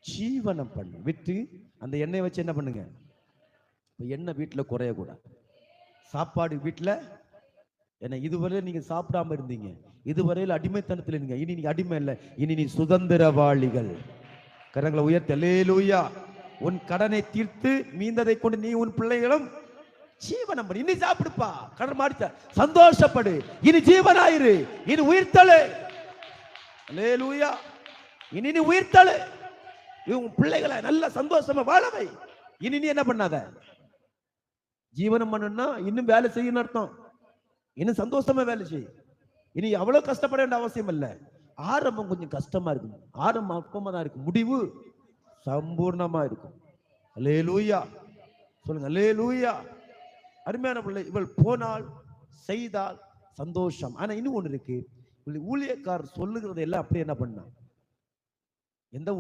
ஜீவனம் பண்ணு. விட்டு அந்த எண்ணெயை வச்சு என்ன பண்ணுங்க, எண்ணெய் வீட்டுல குறையக்கூடாது. சாப்பாடு வீட்டுல என்ன, இதுவரையில நீங்க சாப்பிடாம இருந்தீங்க, இதுவரையில் அடிமைத்தனத்தில் இருந்தீங்க, இனி நீங்க அடிமை இல்லை, இனி நீ சுதந்திரவாளிகள். கரங்களை உயர்த்த அல்லேலூயா. உன் கடனை தீர்த்து மீந்ததை கொண்டு நீ உன் பிள்ளைகளும் ஜீவனம் பண்ணு. இனி சாப்பிடுப்பா, கடன் மாறிச்ச சந்தோஷப்படு, இனி ஜீவனாயிரு, இனி உயிர்த்தலு. அல்லேலூயா. இனி நீ உயிர்த்தலு, உன் பிள்ளைகளை நல்ல சந்தோஷமா வாழவை. இனி நீ என்ன பண்ணாத, ஜீவனம் பண்ணுன்னா இன்னும் வேலை செய்யணும் அர்த்தம். இன்னும் சந்தோஷமா வேலை செய்யும். இனி அவ்வளவு கஷ்டப்பட வேண்டிய அவசியம் இல்லை. ஆரம்பம் கொஞ்சம் கஷ்டமா இருக்கும், ஆரம்பம் அப்பமா தான் இருக்கும், முடிவு சம்பூர்ணமா இருக்கும். அல்லேலூயா சொல்லுங்க, அல்லேலூயா. அருமையான பிள்ளை, இவள் போனால் செய்தால் சந்தோஷம். ஆனா இன்னும் ஒண்ணு இருக்கு, ஊழியக்காரர் சொல்லுகிறது எல்லாம் அப்படியே என்ன பண்ணா, எந்த